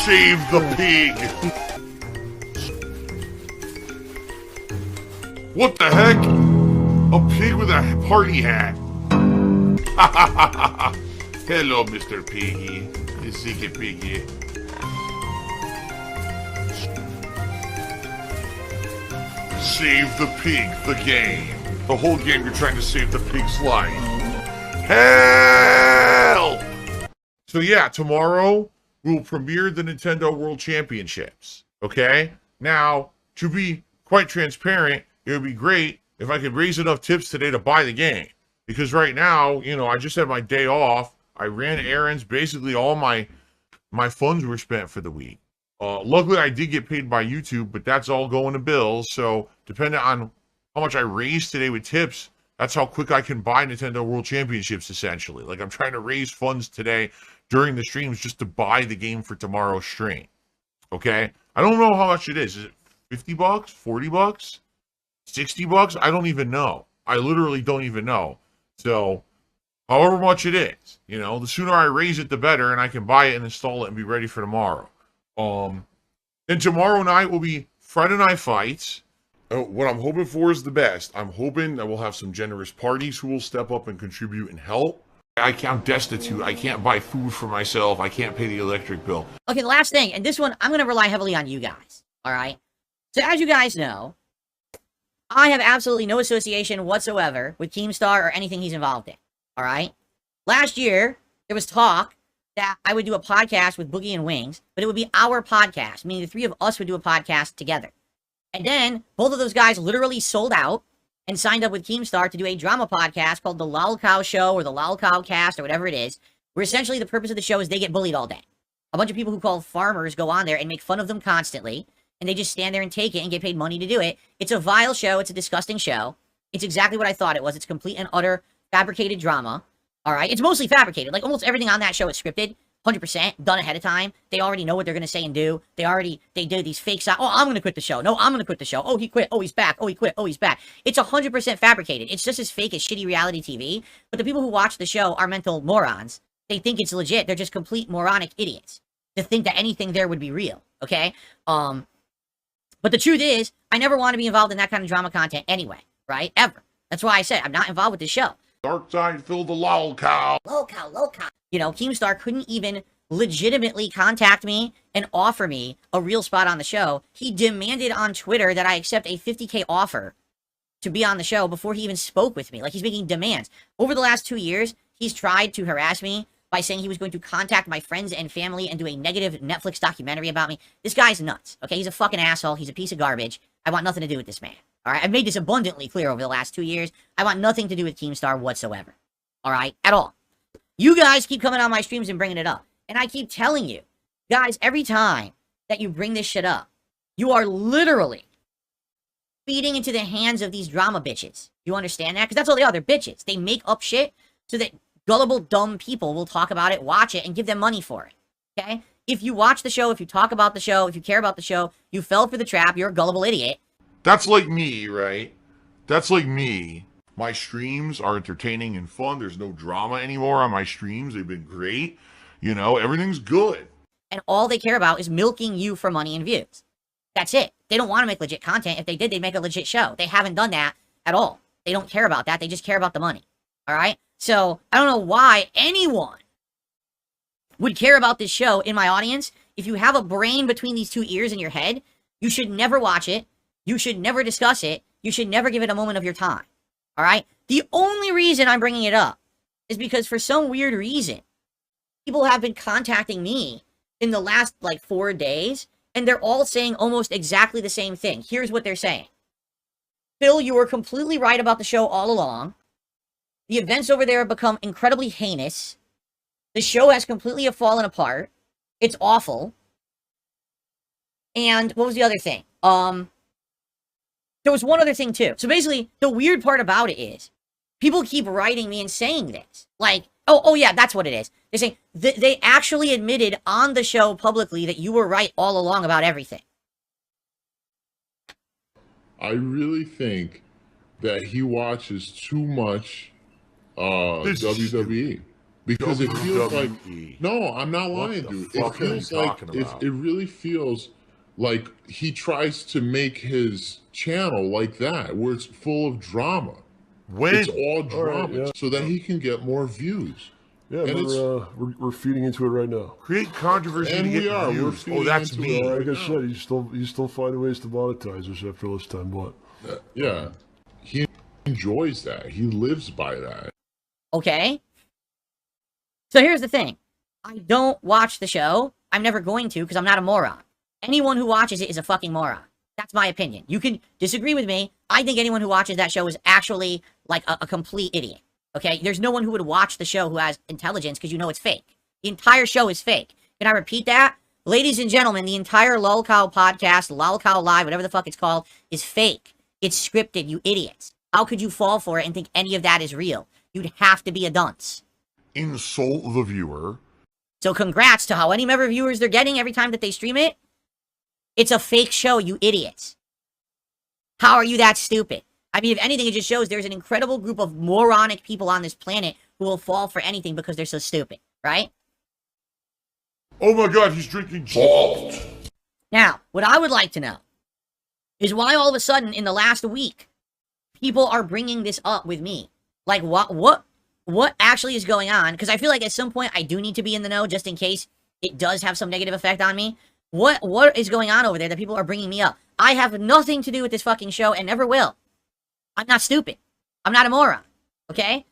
Save the pig! What the heck? A pig with a party hat. Hello, Mr. Piggy. The secret piggy. Save the pig, the game. The whole game you're trying to save the pig's life. Help! So yeah, tomorrow we'll premiere the Nintendo World Championships. Okay? Now, to be quite transparent, it would be great if I could raise enough tips today to buy the game. Because right now, you know, I just had my day off. I ran errands. Basically, all my funds were spent for the week. Luckily, I did get paid by YouTube, but that's all going to bills. So, depending on how much I raise today with tips, that's how quick I can buy Nintendo World Championships, essentially. Like, I'm trying to raise funds today during the streams just to buy the game for tomorrow's stream. Okay? I don't know how much it is. Is it 50 bucks? 40 bucks? 60 bucks? I don't even know. I literally don't even know. So, however much it is, you know, the sooner I raise it, the better, and I can buy it and install it and be ready for tomorrow. Then tomorrow night will be Friday Night Fights. What I'm hoping for is the best. I'm hoping that we'll have some generous parties who will step up and contribute and help. I'm destitute. I can't buy food for myself. I can't pay the electric bill. Okay, the last thing, and this one, I'm going to rely heavily on you guys, all right? So as you guys know, I have absolutely no association whatsoever with Keemstar or anything he's involved in, all right? Last year, there was talk that I would do a podcast with Boogie and Wings, but it would be our podcast, meaning the three of us would do a podcast together. And then, both of those guys literally sold out and signed up with Keemstar to do a drama podcast called The Lolcow Show or The Lolcow Cast or whatever it is, where essentially the purpose of the show is they get bullied all day. A bunch of people who call farmers go on there and make fun of them constantly, and they just stand there and take it and get paid money to do it. It's a vile show. It's a disgusting show. It's exactly what I thought it was. It's complete and utter fabricated drama. All right? It's mostly fabricated. Like, almost everything on that show is scripted. 100% done ahead of time. They already know what they're going to say and do. They do these fake sides. Oh, I'm going to quit the show. No, I'm going to quit the show. Oh, he quit. Oh, he's back. Oh, he quit. Oh, he's back. It's 100% fabricated. It's just as fake as shitty reality TV. But the people who watch the show are mental morons. They think it's legit. They're just complete moronic idiots to think that anything there would be real. Okay? But the truth is, I never want to be involved in that kind of drama content anyway. Right? Ever. That's why I said I'm not involved with this show. Darksydephil the lolcow. Lolcow. You know, Keemstar couldn't even legitimately contact me and offer me a real spot on the show. He demanded on Twitter that I accept a $50K offer to be on the show before he even spoke with me. Like, he's making demands. Over the last 2 years, he's tried to harass me by saying he was going to contact my friends and family and do a negative Netflix documentary about me. This guy's nuts, okay? He's a fucking asshole. He's a piece of garbage. I want nothing to do with this man, all right? I've made this abundantly clear over the last 2 years. I want nothing to do with Keemstar whatsoever, all right? At all. You guys keep coming on my streams and bringing it up. And I keep telling you, guys, every time that you bring this shit up, you are literally feeding into the hands of these drama bitches. You understand that? Because that's all they are. They're bitches. They make up shit so that gullible, dumb people will talk about it, watch it, and give them money for it. Okay? If you watch the show, if you talk about the show, if you care about the show, you fell for the trap, you're a gullible idiot. That's like me, right? That's like me. My streams are entertaining and fun. There's no drama anymore on my streams. They've been great. You know, everything's good. And all they care about is milking you for money and views. That's it. They don't want to make legit content. If they did, they'd make a legit show. They haven't done that at all. They don't care about that. They just care about the money. All right? So, I don't know why anyone would care about this show in my audience. If you have a brain between these two ears in your head, you should never watch it. You should never discuss it. You should never give it a moment of your time. All right? The only reason I'm bringing it up is because for some weird reason, people have been contacting me in the last, 4 days, and they're all saying almost exactly the same thing. Here's what they're saying. Phil, you were completely right about the show all along. The events over there have become incredibly heinous. The show has completely fallen apart. It's awful. And what was the other thing? There was one other thing, too. So basically, the weird part about it is, people keep writing me and saying this. Like, oh yeah, that's what it is. They say, they actually admitted on the show publicly that you were right all along about everything. I really think that he watches too much WWE. because it feels like WWE. no, I'm not What lying, the dude. fuck It are you feels like talking about? it really feels like he tries to make his channel like that, where it's full of drama. When? It's all drama, right, yeah. so that he can get more views. Yeah, And we're feeding into it right now. Create controversy And to we get are. We're views. feeding Oh, that's into me. it Like I now. said, he's still finding ways to monetize us after all this time. What? Yeah, he enjoys that. He lives by that. Okay? So here's the thing. I don't watch the show. I'm never going to because I'm not a moron. Anyone who watches it is a fucking moron. That's my opinion. You can disagree with me. I think anyone who watches that show is actually like a complete idiot. Okay? There's no one who would watch the show who has intelligence because you know it's fake. The entire show is fake. Can I repeat that? Ladies and gentlemen, the entire lolcow podcast, lolcow live, whatever the fuck it's called, is fake. It's scripted, you idiots. How could you fall for it and think any of that is real? You'd have to be a dunce. Insult the viewer. So congrats to how many member viewers they're getting every time that they stream it. It's a fake show, you idiots. How are you that stupid? I mean, if anything, it just shows there's an incredible group of moronic people on this planet who will fall for anything because they're so stupid, right? Oh my god, he's drinking salt. Now, what I would like to know is why all of a sudden in the last week, people are bringing this up with me. Like, what actually is going on? Because I feel like at some point I do need to be in the know just in case it does have some negative effect on me. What is going on over there that people are bringing me up? I have nothing to do with this fucking show and never will. I'm not stupid. I'm not a moron. Okay?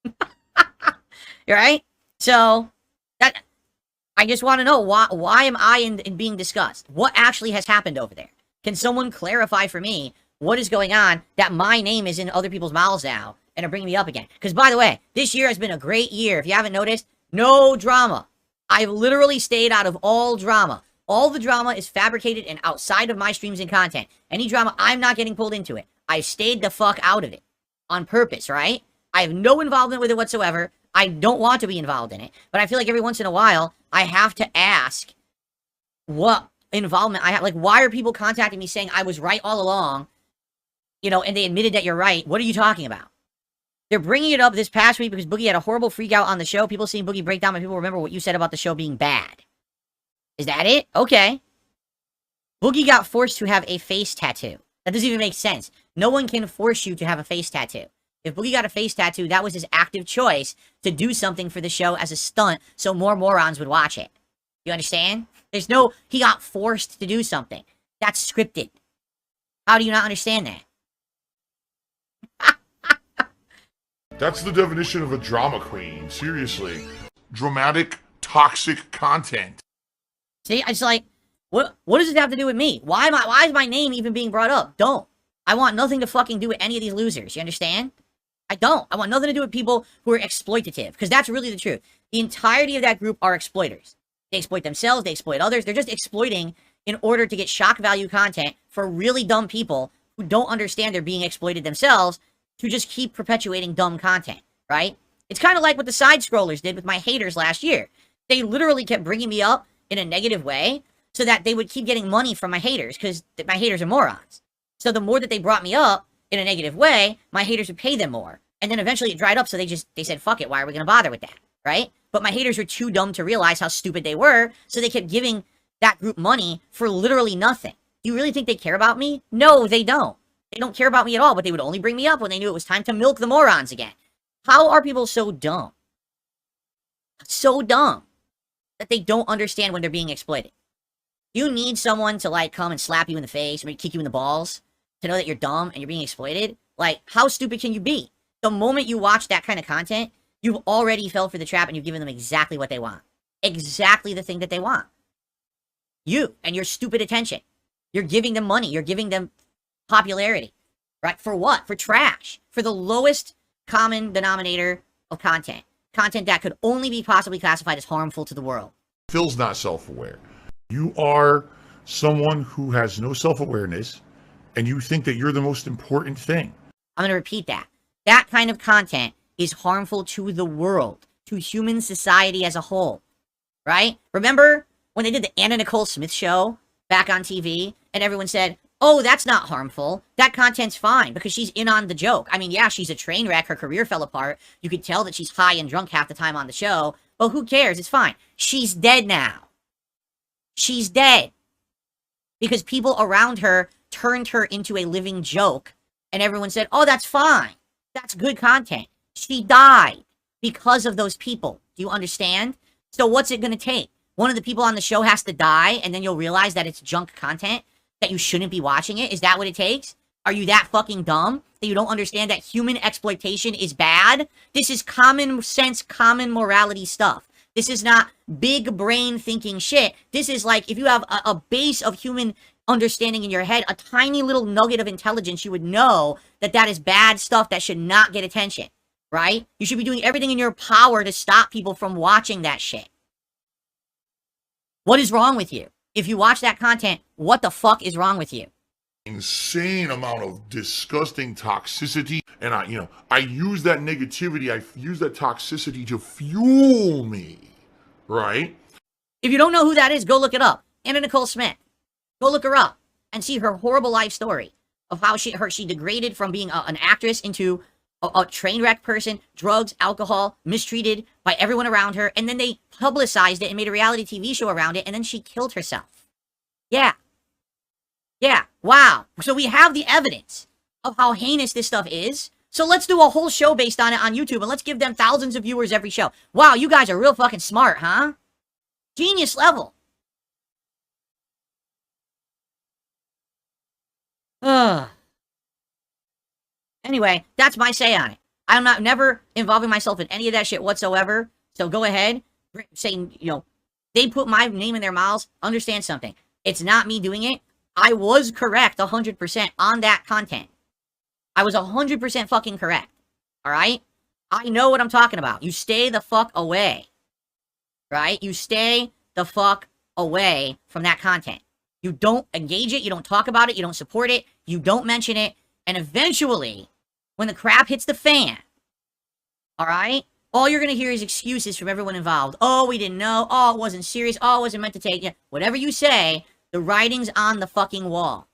You're right? So, that I just want to know why am I in being discussed? What actually has happened over there? Can someone clarify for me what is going on that my name is in other people's mouths now and are bringing me up again? Because, by the way, this year has been a great year. If you haven't noticed, no drama. I've literally stayed out of all drama. All the drama is fabricated and outside of my streams and content. Any drama, I'm not getting pulled into it. I've stayed the fuck out of it. On purpose, right? I have no involvement with it whatsoever. I don't want to be involved in it. But I feel like every once in a while, I have to ask what involvement I have. Like, why are people contacting me saying I was right all along? You know, and they admitted that you're right. What are you talking about? They're bringing it up this past week because Boogie had a horrible freak out on the show. People seeing Boogie break down, and people remember what you said about the show being bad. Is that it? Okay. Boogie got forced to have a face tattoo. That doesn't even make sense. No one can force you to have a face tattoo. If Boogie got a face tattoo, that was his active choice to do something for the show as a stunt so more morons would watch it. You understand? There's no, he got forced to do something. That's scripted. How do you not understand that? That's the definition of a drama queen. Seriously. Dramatic, toxic content. See, I just like, what does it have to do with me? Why is my name even being brought up? Don't. I want nothing to fucking do with any of these losers. You understand? I don't. I want nothing to do with people who are exploitative. Because that's really the truth. The entirety of that group are exploiters. They exploit themselves. They exploit others. They're just exploiting in order to get shock value content for really dumb people who don't understand they're being exploited themselves to just keep perpetuating dumb content, right? It's kind of like what the side scrollers did with my haters last year. They literally kept bringing me up in a negative way so that they would keep getting money from my haters because my haters are morons. So the more that they brought me up in a negative way, my haters would pay them more. And then eventually it dried up, so they said, fuck it, why are we going to bother with that, right? But my haters were too dumb to realize how stupid they were, so they kept giving that group money for literally nothing. Do you really think they care about me? No, they don't. They don't care about me at all, but they would only bring me up when they knew it was time to milk the morons again. How are people so dumb? So dumb that they don't understand when they're being exploited. You need someone to, like, come and slap you in the face or maybe kick you in the balls to know that you're dumb and you're being exploited. Like, how stupid can you be? The moment you watch that kind of content, you've already fell for the trap and you've given them exactly what they want. Exactly the thing that they want. You and your stupid attention. You're giving them money. You're giving them popularity. Right? For what? For trash. For the lowest common denominator of content. Content that could only be possibly classified as harmful to the world. Phil's not self-aware. You are someone who has no self-awareness, and you think that you're the most important thing. I'm going to repeat that. That kind of content is harmful to the world, to human society as a whole. Right? Remember when they did the Anna Nicole Smith show back on TV, and everyone said, oh, that's not harmful. That content's fine because she's in on the joke. I mean, yeah, she's a train wreck. Her career fell apart. You could tell that she's high and drunk half the time on the show. But who cares? It's fine. She's dead now. She's dead. Because people around her turned her into a living joke. And everyone said, oh, that's fine. That's good content. She died because of those people. Do you understand? So what's it going to take? One of the people on the show has to die, and then you'll realize that it's junk content, that you shouldn't be watching it? Is that what it takes? Are you that fucking dumb that you don't understand that human exploitation is bad? This is common sense, common morality stuff. This is not big brain thinking shit. This is like, if you have a base of human understanding in your head, a tiny little nugget of intelligence, you would know that that is bad stuff that should not get attention, right? You should be doing everything in your power to stop people from watching that shit. What is wrong with you? If you watch that content, what the fuck is wrong with you? Insane amount of disgusting toxicity, and I use that negativity, I use that toxicity to fuel me, right? If you don't know who that is, go look it up. Anna Nicole Smith. Go look her up and see her horrible life story of how she degraded from being an actress into a train wreck person, drugs, alcohol, mistreated by everyone around her, and then they publicized it and made a reality TV show around it, and then she killed herself. Yeah. Yeah, wow. So we have the evidence of how heinous this stuff is. So let's do a whole show based on it on YouTube, and let's give them thousands of viewers every show. Wow, you guys are real fucking smart, huh? Genius level. Ugh. Anyway, that's my say on it. I'm not never involving myself in any of that shit whatsoever. So go ahead, saying, they put my name in their mouths. Understand something. It's not me doing it. I was correct 100% on that content. I was 100% fucking correct. All right? I know what I'm talking about. You stay the fuck away. Right? You stay the fuck away from that content. You don't engage it. You don't talk about it. You don't support it. You don't mention it. And eventually, when the crap hits the fan, all right, all you're going to hear is excuses from everyone involved. Oh, we didn't know. Oh, it wasn't serious. Oh, it wasn't meant to take you. Whatever you say, the writing's on the fucking wall.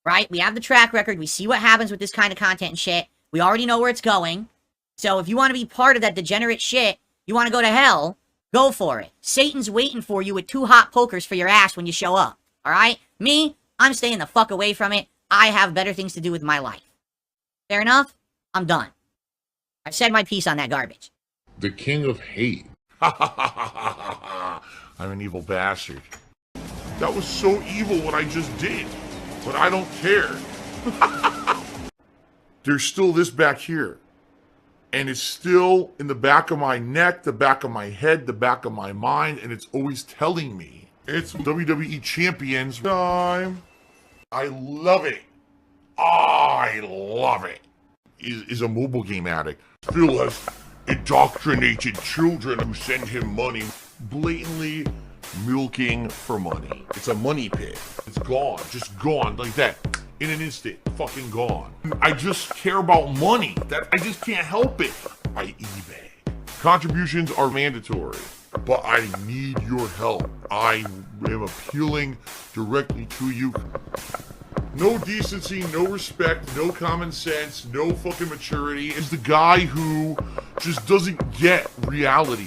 Right? We have the track record. We see what happens with this kind of content and shit. We already know where it's going. So if you want to be part of that degenerate shit, you want to go to hell, go for it. Satan's waiting for you with 2 hot pokers for your ass when you show up. All right? Me, I'm staying the fuck away from it. I have better things to do with my life. Fair enough? I'm done. I've said my piece on that garbage. The king of hate. I'm an evil bastard. That was so evil what I just did. But I don't care. There's still this back here. And it's still in the back of my neck, the back of my head, the back of my mind, and it's always telling me. It's WWE Champions time. I love it. I love it. Is a mobile game addict. Phil has indoctrinated children who send him money, blatantly milking for money. It's a money pit. It's gone, just gone like that. In an instant, fucking gone. I just care about money. That I just can't help it. I eBay. Contributions are mandatory, but I need your help. I am appealing directly to you. No decency, no respect, no common sense, no fucking maturity. Is the guy who just doesn't get reality.